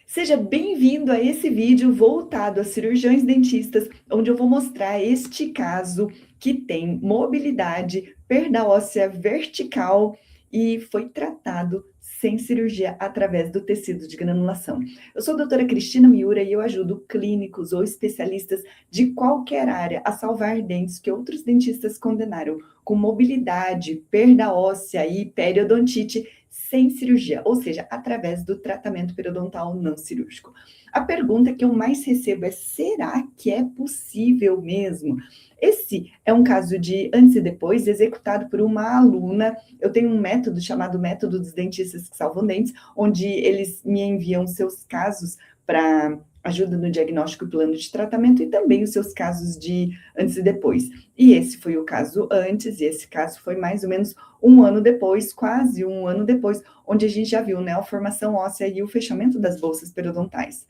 Seja bem-vindo a esse vídeo voltado a cirurgiões dentistas, onde eu vou mostrar este caso que tem mobilidade, perda óssea vertical e foi tratado sem cirurgia através do tecido de granulação. Eu sou a doutora Cristina Miura e eu ajudo clínicos ou especialistas de qualquer área a salvar dentes que outros dentistas condenaram com mobilidade, perda óssea e periodontite sem cirurgia, ou seja, através do tratamento periodontal não cirúrgico. A pergunta que eu mais recebo é: será que é possível mesmo? Esse é um caso de antes e depois, executado por uma aluna. Eu tenho um método chamado Método dos Dentistas que Salvam Dentes, onde eles me enviam seus casos para ajuda no diagnóstico e plano de tratamento e também os seus casos de antes e depois. E esse foi o caso antes, e esse caso foi mais ou menos um ano depois, quase um ano depois, onde a gente já viu, né, a formação óssea e o fechamento das bolsas periodontais.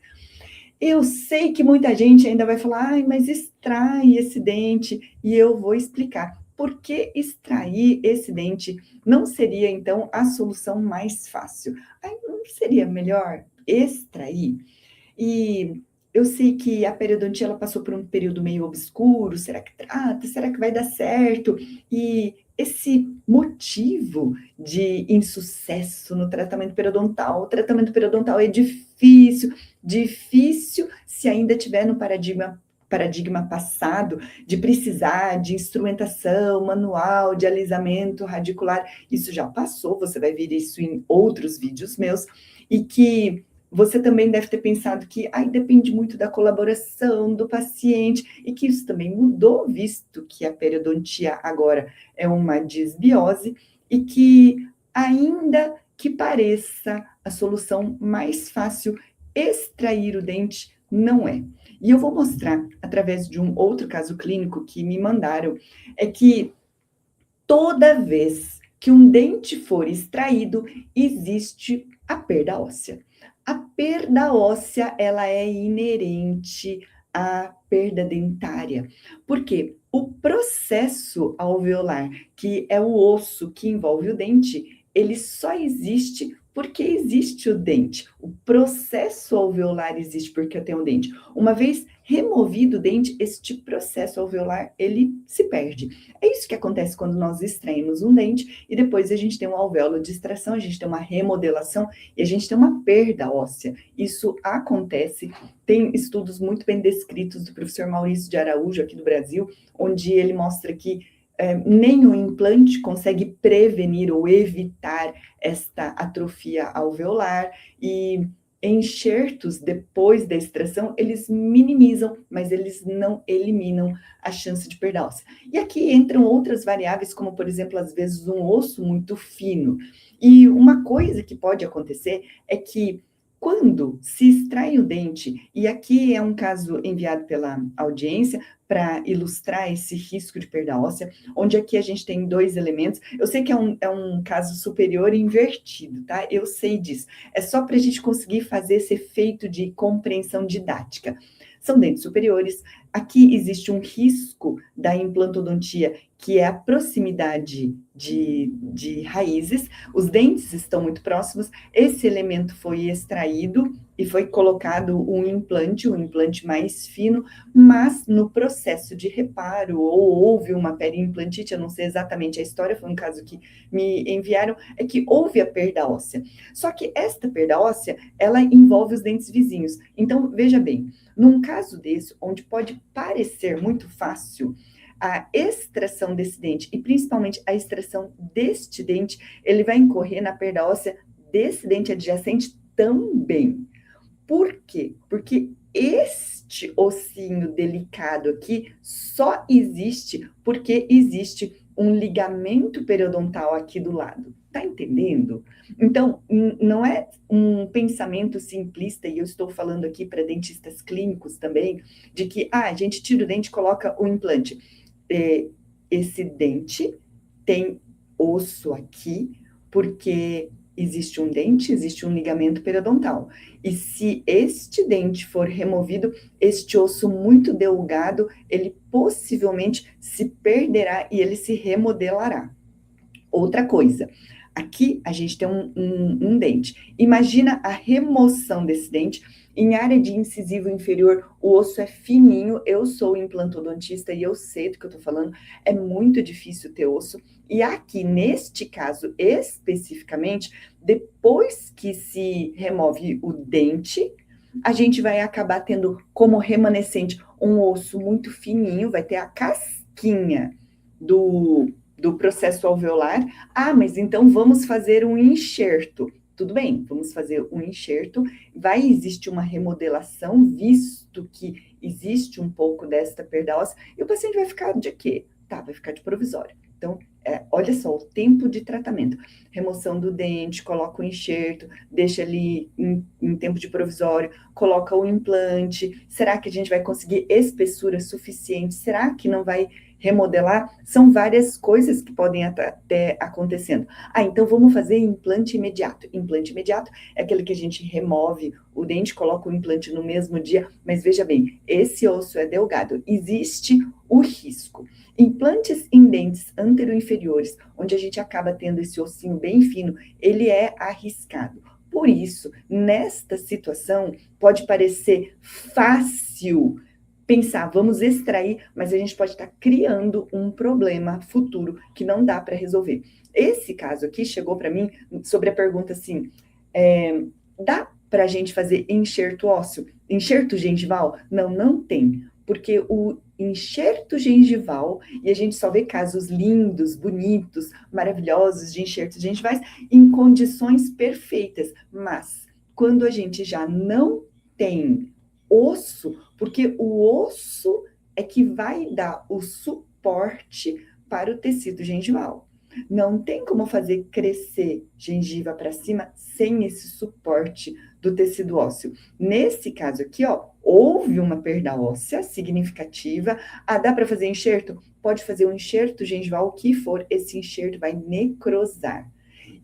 Eu sei que muita gente ainda vai falar: ai, mas extrai esse dente, e eu vou explicar. Por que extrair esse dente não seria, então, a solução mais fácil? Aí não seria melhor extrair? E eu sei que a periodontia ela passou por um período meio obscuro, será que trata? Será que vai dar certo? E esse motivo de insucesso no tratamento periodontal, o tratamento periodontal é difícil, difícil se ainda tiver no paradigma passado de precisar de instrumentação manual, de alisamento radicular. Isso já passou, você vai ver isso em outros vídeos meus, e que você também deve ter pensado que depende muito da colaboração do paciente e que isso também mudou, visto que a periodontia agora é uma disbiose e que, ainda que pareça a solução mais fácil, extrair o dente não é. E eu vou mostrar, através de um outro caso clínico que me mandaram, é que toda vez que um dente for extraído, existe a perda óssea. A perda óssea, ela é inerente à perda dentária. Por quê? O processo alveolar, que é o osso que envolve o dente, ele só existe porque existe o dente. O processo alveolar existe porque eu tenho o dente. Uma vez removido o dente, este processo alveolar, ele se perde. É isso que acontece quando nós extraímos um dente e depois a gente tem um alvéolo de extração, a gente tem uma remodelação e a gente tem uma perda óssea. Isso acontece, tem estudos muito bem descritos do professor Maurício de Araújo, aqui do Brasil, onde ele mostra que nem o implante consegue prevenir ou evitar esta atrofia alveolar, e enxertos depois da extração, eles minimizam, mas eles não eliminam a chance de perda óssea. E aqui entram outras variáveis, como, por exemplo, às vezes um osso muito fino. E uma coisa que pode acontecer é que quando se extrai o dente, e aqui é um caso enviado pela audiência para ilustrar esse risco de perda óssea, onde aqui a gente tem dois elementos. Eu sei que é um caso superior invertido, tá? Eu sei disso. É só para a gente conseguir fazer esse efeito de compreensão didática. São dentes superiores. Aqui existe um risco da implantodontia, que é a proximidade de raízes. Os dentes estão muito próximos. Esse elemento foi extraído e foi colocado um implante mais fino, mas no processo de reparo, ou houve uma periimplantite, eu não sei exatamente a história, foi um caso que me enviaram, é que houve a perda óssea. Só que esta perda óssea, ela envolve os dentes vizinhos. Então, veja bem, num caso desse, onde pode parecer muito fácil, a extração desse dente, e principalmente a extração deste dente, ele vai incorrer na perda óssea desse dente adjacente também. Por quê? Porque este ossinho delicado aqui só existe porque existe um ligamento periodontal aqui do lado. Tá entendendo? Então, não é um pensamento simplista, e eu estou falando aqui para dentistas clínicos também, de que a gente tira o dente e coloca o implante. Esse dente tem osso aqui, porque existe um dente, existe um ligamento periodontal. E se este dente for removido, este osso muito delgado, ele possivelmente se perderá e ele se remodelará. Outra coisa, Aqui a gente tem um dente. Imagina a remoção desse dente. Em área de incisivo inferior, o osso é fininho. Eu sou implantodontista e eu sei do que eu tô falando. É muito difícil ter osso. E aqui, neste caso especificamente, depois que se remove o dente, a gente vai acabar tendo como remanescente um osso muito fininho, vai ter a casquinha do processo alveolar. Ah, mas então vamos fazer um enxerto. Tudo bem, vamos fazer um enxerto. Vai existir uma remodelação, visto que existe um pouco desta perda óssea, e o paciente vai ficar de quê? Tá, vai ficar de provisório. Então, olha só, o tempo de tratamento. Remoção do dente, coloca o enxerto, deixa ali em tempo de provisório, coloca o implante. Será que a gente vai conseguir espessura suficiente? Será que não vai remodelar? São várias coisas que podem até acontecendo. Ah, então vamos fazer implante imediato. Implante imediato é aquele que a gente remove o dente, coloca o implante no mesmo dia, mas veja bem, esse osso é delgado. Existe o risco. Implantes em dentes anteroinferiores, onde a gente acaba tendo esse ossinho bem fino, ele é arriscado. Por isso, nesta situação, pode parecer fácil pensar, vamos extrair, mas a gente pode estar criando um problema futuro que não dá para resolver. Esse caso aqui chegou para mim sobre a pergunta assim, dá para a gente fazer enxerto ósseo? Enxerto gengival? Não, não tem, porque o enxerto gengival, e a gente só vê casos lindos, bonitos, maravilhosos de enxertos gengivais em condições perfeitas, mas quando a gente já não tem osso, porque o osso é que vai dar o suporte para o tecido gengival. Não tem como fazer crescer gengiva para cima sem esse suporte do tecido ósseo. Nesse caso aqui, ó, houve uma perda óssea significativa. Ah, dá para fazer enxerto? Pode fazer um enxerto gengival, o que for, esse enxerto vai necrosar.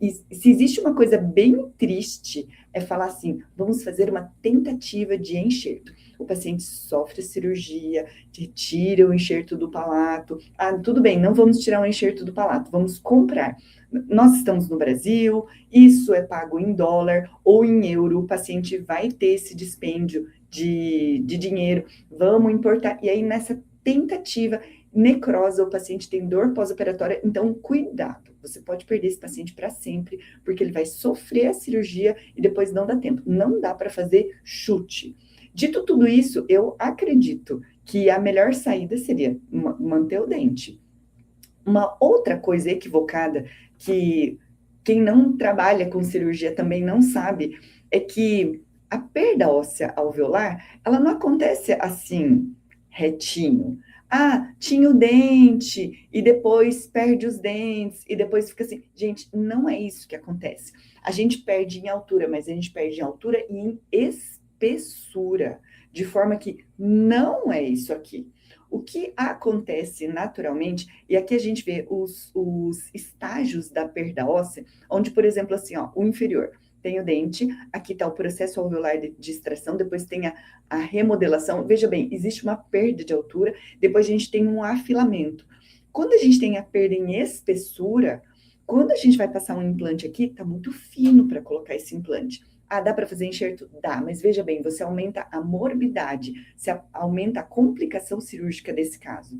E se existe uma coisa bem triste, é falar assim, vamos fazer uma tentativa de enxerto. O paciente sofre cirurgia, retira o enxerto do palato. Ah, tudo bem, não vamos tirar o enxerto do palato, vamos comprar. Nós estamos no Brasil, isso é pago em dólar ou em euro, o paciente vai ter esse dispêndio de dinheiro, vamos importar. E aí, nessa tentativa, necrosa, o paciente tem dor pós-operatória, então cuidado, você pode perder esse paciente para sempre, porque ele vai sofrer a cirurgia e depois não dá tempo, não dá para fazer chute. Dito tudo isso, eu acredito que a melhor saída seria manter o dente. Uma outra coisa equivocada que quem não trabalha com cirurgia também não sabe é que a perda óssea alveolar, ela não acontece assim, retinho. Ah, tinha o dente e depois perde os dentes e depois fica assim. Gente, não é isso que acontece. A gente perde em altura, mas a gente perde em altura e em espessura, de forma que não é isso aqui. O que acontece naturalmente, e aqui a gente vê os estágios da perda óssea, onde, por exemplo, assim, ó, o inferior tem o dente, aqui está o processo alveolar de extração, depois tem a remodelação. Veja bem, existe uma perda de altura, depois a gente tem um afilamento. Quando a gente tem a perda em espessura, quando a gente vai passar um implante aqui, está muito fino para colocar esse implante. Ah, dá para fazer enxerto? Dá, mas veja bem, você aumenta a morbidade, você aumenta a complicação cirúrgica desse caso.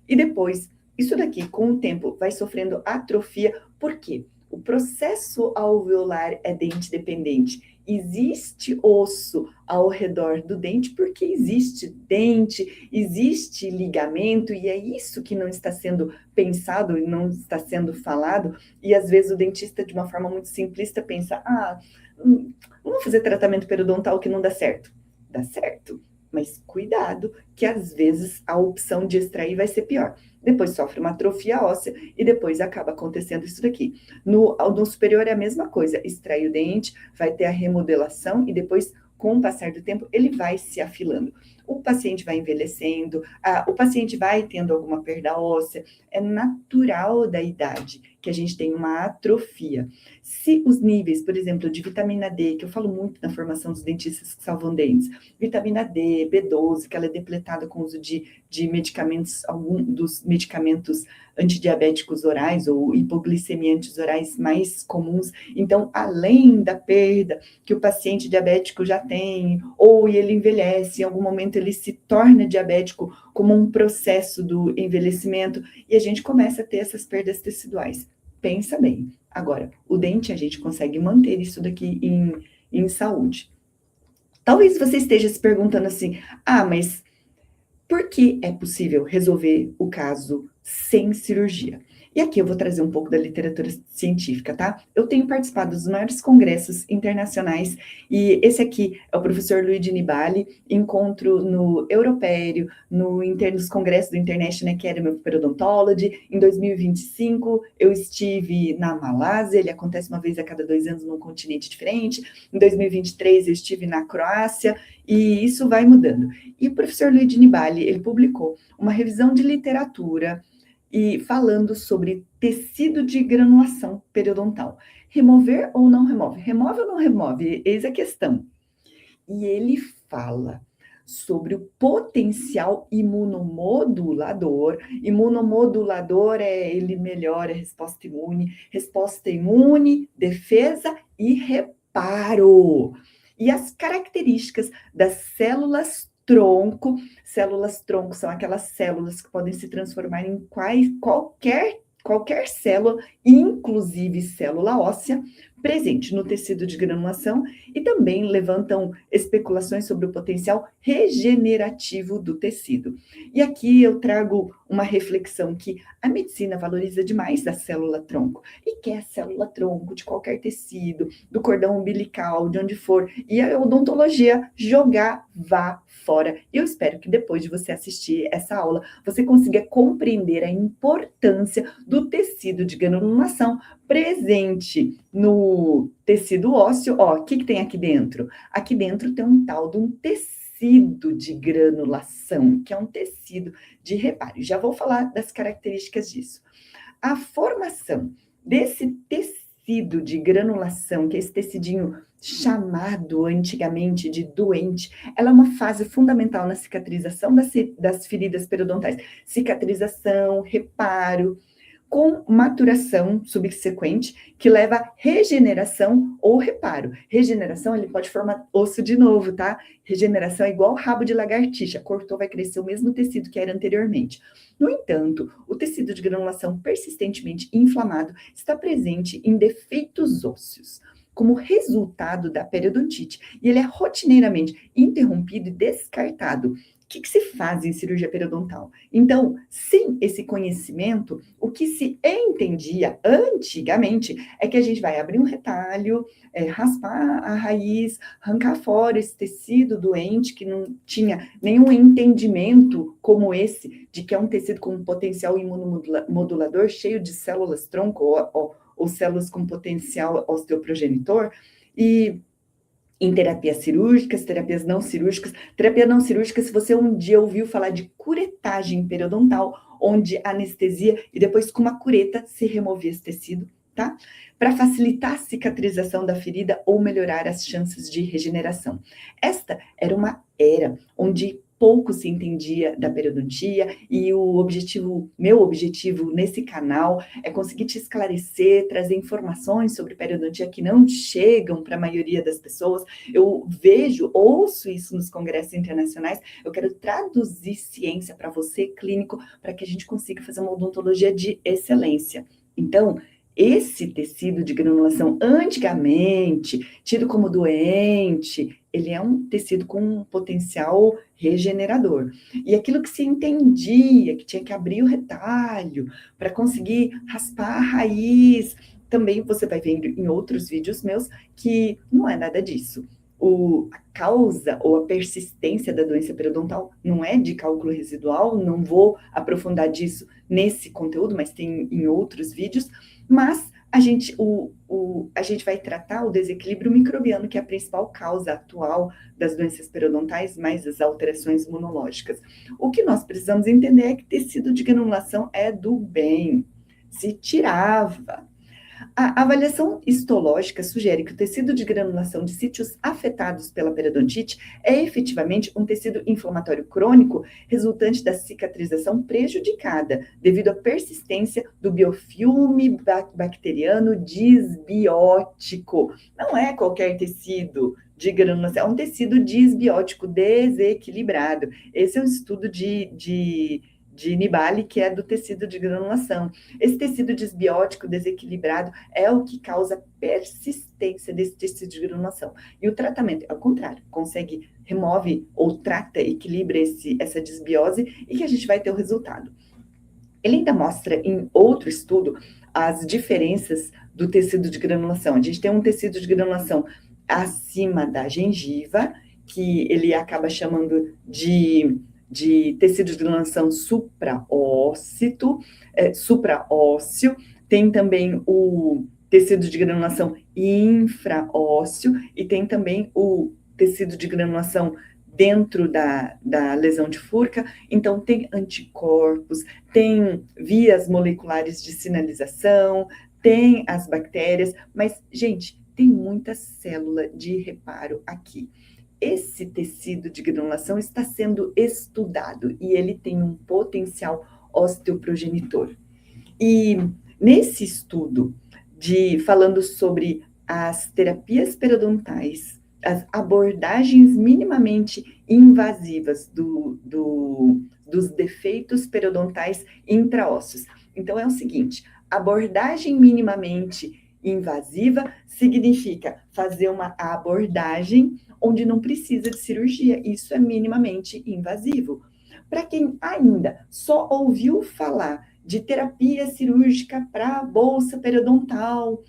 E depois, isso daqui, com o tempo, vai sofrendo atrofia. Por quê? O processo alveolar é dente dependente. Existe osso ao redor do dente porque existe dente, existe ligamento, e é isso que não está sendo pensado e não está sendo falado. E às vezes o dentista, de uma forma muito simplista, pensa: ah, vamos fazer tratamento periodontal que não dá certo. Dá certo, mas cuidado, que às vezes a opção de extrair vai ser pior. Depois sofre uma atrofia óssea e depois acaba acontecendo isso daqui. No superior é a mesma coisa, extrai o dente, vai ter a remodelação e depois, com o passar do tempo, ele vai se afilando. O paciente vai envelhecendo, o paciente vai tendo alguma perda óssea, é natural da idade que a gente tem uma atrofia. Se os níveis, por exemplo, de vitamina D, que eu falo muito na formação dos dentistas que salvam dentes, vitamina D, B12, que ela é depletada com o uso de medicamentos, algum dos medicamentos antidiabéticos orais ou hipoglicemiantes orais mais comuns. Então, além da perda que o paciente diabético já tem, ou ele envelhece, em algum momento ele se torna diabético como um processo do envelhecimento, e a gente começa a ter essas perdas teciduais. Pensa bem. Agora, o dente a gente consegue manter isso daqui em saúde. Talvez você esteja se perguntando assim, mas por que é possível resolver o caso sem cirurgia? E aqui eu vou trazer um pouco da literatura científica, tá? Eu tenho participado dos maiores congressos internacionais e esse aqui é o professor Luigi Nibali, encontro no Europério, nos congressos do International Academy of Periodontology. Em 2025 eu estive na Malásia, ele acontece uma vez a cada 2 anos num continente diferente. Em 2023 eu estive na Croácia e isso vai mudando. E o professor Luigi Nibali, ele publicou uma revisão de literatura e falando sobre tecido de granulação periodontal. Remover ou não remove? Remove ou não remove? Eis a questão. E ele fala sobre o potencial imunomodulador. Imunomodulador ele melhora a resposta imune, defesa e reparo. E as características das células tronco são aquelas células que podem se transformar em qualquer célula, inclusive célula óssea, presente no tecido de granulação e também levantam especulações sobre o potencial regenerativo do tecido. E aqui eu trago uma reflexão que a medicina valoriza demais a célula tronco e quer a célula tronco de qualquer tecido, do cordão umbilical, de onde for, e a odontologia vá fora. E eu espero que depois de você assistir essa aula, você consiga compreender a importância do tecido de granulação presente no tecido ósseo. O que tem aqui dentro? Aqui dentro tem um tal de um tecido de granulação, que é um tecido de reparo. Já vou falar das características disso. A formação desse tecido de granulação, que é esse tecidinho chamado antigamente de doente, ela é uma fase fundamental na cicatrização das feridas periodontais. Cicatrização, reparo, com maturação subsequente, que leva a regeneração ou reparo. Regeneração, ele pode formar osso de novo, tá? Regeneração é igual rabo de lagartixa, cortou, vai crescer o mesmo tecido que era anteriormente. No entanto, o tecido de granulação persistentemente inflamado está presente em defeitos ósseos, como resultado da periodontite, e ele é rotineiramente interrompido e descartado. O que se faz em cirurgia periodontal? Então, sem esse conhecimento, o que se entendia antigamente é que a gente vai abrir um retalho, raspar a raiz, arrancar fora esse tecido doente que não tinha nenhum entendimento como esse, de que é um tecido com um potencial imunomodulador cheio de células tronco ou células com potencial osteoprogenitor, e em terapias cirúrgicas, terapias não cirúrgicas. Terapia não cirúrgica, se você um dia ouviu falar de curetagem periodontal, onde anestesia e depois com uma cureta se removia esse tecido, tá? Para facilitar a cicatrização da ferida ou melhorar as chances de regeneração. Esta era uma era onde pouco se entendia da periodontia e meu objetivo nesse canal é conseguir te esclarecer, trazer informações sobre periodontia que não chegam para a maioria das pessoas. Eu ouço isso nos congressos internacionais, eu quero traduzir ciência para você, clínico, para que a gente consiga fazer uma odontologia de excelência. Então, esse tecido de granulação, antigamente tido como doente, ele é um tecido com um potencial regenerador. E aquilo que se entendia, que tinha que abrir o retalho para conseguir raspar a raiz, também você vai ver em outros vídeos meus que não é nada disso. A causa ou a persistência da doença periodontal não é de cálculo residual, não vou aprofundar disso nesse conteúdo, mas tem em outros vídeos, mas a gente vai tratar o desequilíbrio microbiano, que é a principal causa atual das doenças periodontais, mais as alterações imunológicas. O que nós precisamos entender é que tecido de granulação é do bem. se tirava. A avaliação histológica sugere que o tecido de granulação de sítios afetados pela periodontite é efetivamente um tecido inflamatório crônico resultante da cicatrização prejudicada devido à persistência do biofilme bacteriano disbiótico. Não é qualquer tecido de granulação, é um tecido disbiótico desequilibrado. Esse é um estudo de Nibali, que é do tecido de granulação. Esse tecido disbiótico desequilibrado é o que causa persistência desse tecido de granulação. E o tratamento, ao contrário, remove ou trata, equilibra essa disbiose e que a gente vai ter o resultado. Ele ainda mostra em outro estudo as diferenças do tecido de granulação. A gente tem um tecido de granulação acima da gengiva, que ele acaba chamando de tecido de granulação supraósseo, tem também o tecido de granulação infraósseo e tem também o tecido de granulação dentro da lesão de Furca. Então, tem anticorpos, tem vias moleculares de sinalização, tem as bactérias, mas, gente, tem muita célula de reparo aqui. Esse tecido de granulação está sendo estudado e ele tem um potencial osteoprogenitor. E nesse estudo, falando sobre as terapias periodontais, as abordagens minimamente invasivas dos defeitos periodontais intraósseos. Então, é o seguinte, abordagem minimamente invasiva significa fazer uma abordagem onde não precisa de cirurgia. Isso é minimamente invasivo. Para quem ainda só ouviu falar de terapia cirúrgica para bolsa periodontal,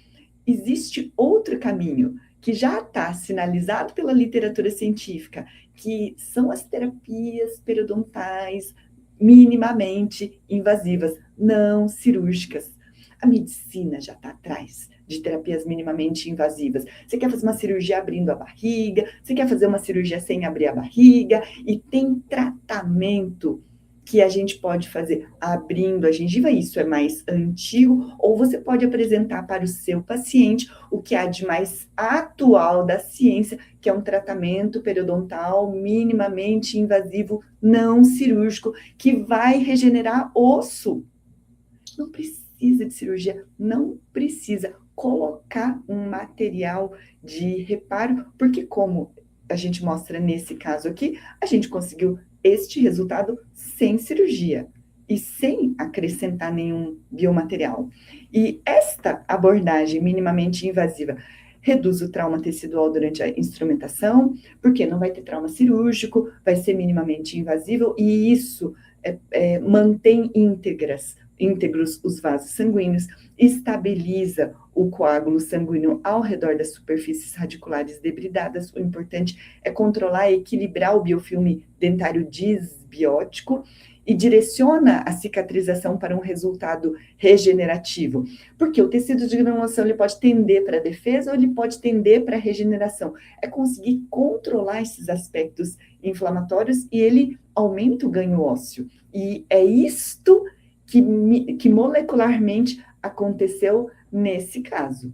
existe outro caminho que já está sinalizado pela literatura científica, que são as terapias periodontais minimamente invasivas, não cirúrgicas. A medicina já está atrás de terapias minimamente invasivas. Você quer fazer uma cirurgia abrindo a barriga, você quer fazer uma cirurgia sem abrir a barriga, e tem tratamento que a gente pode fazer abrindo a gengiva, isso é mais antigo, ou você pode apresentar para o seu paciente o que há de mais atual da ciência, que é um tratamento periodontal minimamente invasivo, não cirúrgico, que vai regenerar osso. Não precisa de cirurgia, não precisa colocar um material de reparo, porque como a gente mostra nesse caso aqui, a gente conseguiu este resultado sem cirurgia e sem acrescentar nenhum biomaterial. E esta abordagem minimamente invasiva reduz o trauma tecidual durante a instrumentação, porque não vai ter trauma cirúrgico, vai ser minimamente invasivo, e isso mantém íntegros os vasos sanguíneos, estabiliza o coágulo sanguíneo ao redor das superfícies radiculares debridadas. O importante é controlar e equilibrar o biofilme dentário disbiótico e direciona a cicatrização para um resultado regenerativo. Porque o tecido de granulação ele pode tender para a defesa ou ele pode tender para a regeneração. É conseguir controlar esses aspectos inflamatórios e ele aumenta o ganho ósseo. E é isto que molecularmente aconteceu nesse caso.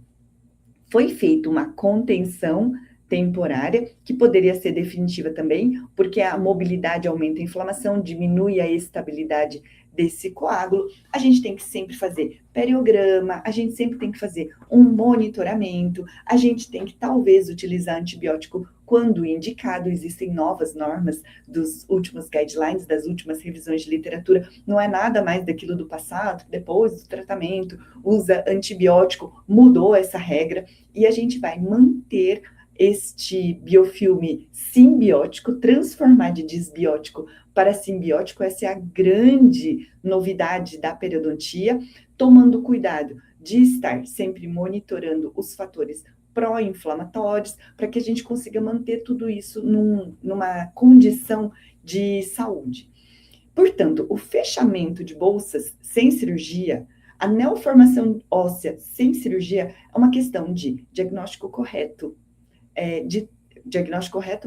Foi feita uma contenção temporária, que poderia ser definitiva também, porque a mobilidade aumenta a inflamação, diminui a estabilidade desse coágulo. A gente tem que sempre fazer periograma, a gente sempre tem que fazer um monitoramento, a gente tem que talvez utilizar antibiótico quando indicado. Existem novas normas dos últimos guidelines, das últimas revisões de literatura, não é nada mais daquilo do passado, depois do tratamento, usa antibiótico, mudou essa regra, e a gente vai manter este biofilme simbiótico, transformar de disbiótico para simbiótico. Essa é a grande novidade da periodontia, tomando cuidado de estar sempre monitorando os fatores pró-inflamatórios, para que a gente consiga manter tudo isso numa condição de saúde. Portanto, o fechamento de bolsas sem cirurgia, a neoformação óssea sem cirurgia, é uma questão de diagnóstico correto,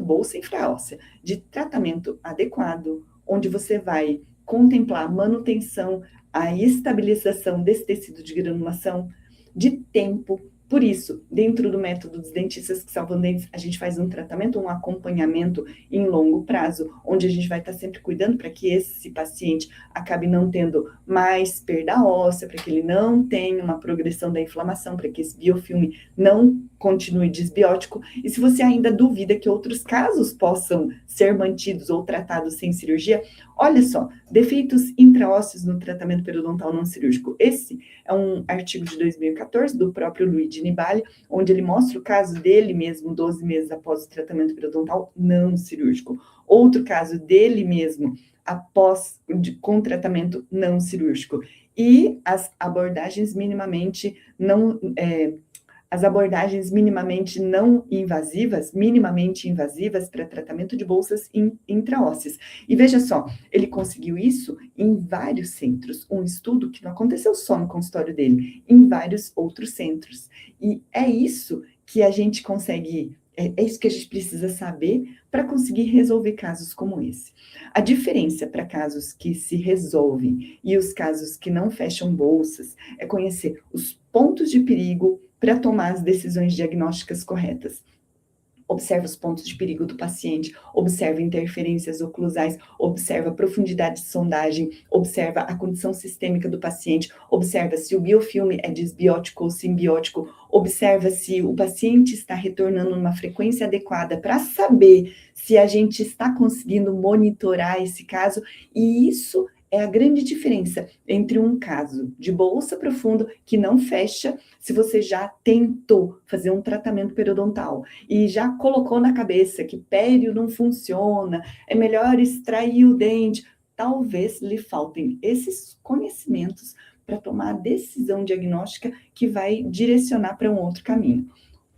bolsa infraóssea, de tratamento adequado, onde você vai contemplar a manutenção a estabilização desse tecido de granulação, de tempo. Por isso, dentro do método dos dentistas que salvam dentes, a gente faz um tratamento, um acompanhamento em longo prazo, onde a gente vai estar sempre cuidando para que esse paciente acabe não tendo mais perda óssea, para que ele não tenha uma progressão da inflamação, para que esse biofilme não continue disbiótico. E se você ainda duvida que outros casos possam ser mantidos ou tratados sem cirurgia, olha só, defeitos intraósseos no tratamento periodontal não cirúrgico. Esse é um artigo de 2014 do próprio Luigi Nibali, onde ele mostra o caso dele mesmo 12 meses após o tratamento periodontal não cirúrgico. Outro caso dele mesmo após com tratamento não cirúrgico. E as abordagens minimamente não minimamente invasivas para tratamento de bolsas intraósseas. E veja só, ele conseguiu isso em vários centros, um estudo que não aconteceu só no consultório dele, em vários outros centros. E é isso que a gente consegue, é isso que a gente precisa saber para conseguir resolver casos como esse. A diferença para casos que se resolvem e os casos que não fecham bolsas é conhecer os pontos de perigo para tomar as decisões diagnósticas corretas. Observa os pontos de perigo do paciente, observa interferências oclusais, observa a profundidade de sondagem, observa a condição sistêmica do paciente, observa se o biofilme é disbiótico ou simbiótico, observa se o paciente está retornando numa frequência adequada para saber se a gente está conseguindo monitorar esse caso, e isso é a grande diferença entre um caso de bolsa profundo que não fecha, se você já tentou fazer um tratamento periodontal e já colocou na cabeça que pério não funciona, é melhor extrair o dente, talvez lhe faltem esses conhecimentos para tomar a decisão diagnóstica que vai direcionar para um outro caminho.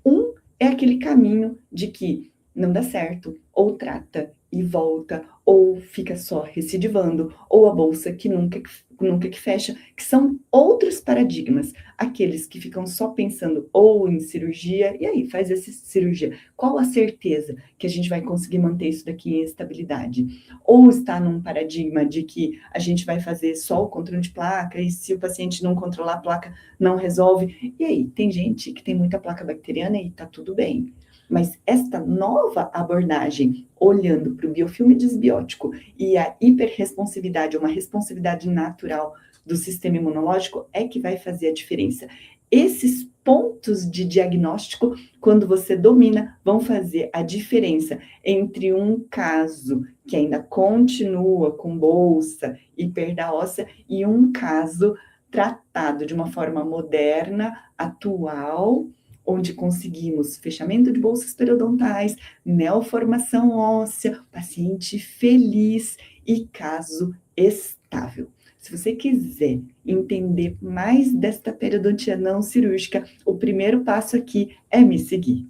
Um é aquele caminho de que não dá certo, ou trata e volta, ou fica só recidivando, ou a bolsa que nunca que fecha, que são outros paradigmas, aqueles que ficam só pensando ou em cirurgia, e aí faz essa cirurgia. Qual a certeza que a gente vai conseguir manter isso daqui em estabilidade? Ou está num paradigma de que a gente vai fazer só o controle de placa, e se o paciente não controlar a placa, não resolve. E aí, tem gente que tem muita placa bacteriana e tá tudo bem. Mas esta nova abordagem, olhando para o biofilme disbiótico e a hiperresponsividade, uma responsividade natural do sistema imunológico, é que vai fazer a diferença. Esses pontos de diagnóstico, quando você domina, vão fazer a diferença entre um caso que ainda continua com bolsa e perda óssea e um caso tratado de uma forma moderna, atual, onde conseguimos fechamento de bolsas periodontais, neoformação óssea, paciente feliz e caso estável. Se você quiser entender mais desta periodontia não cirúrgica, o primeiro passo aqui é me seguir.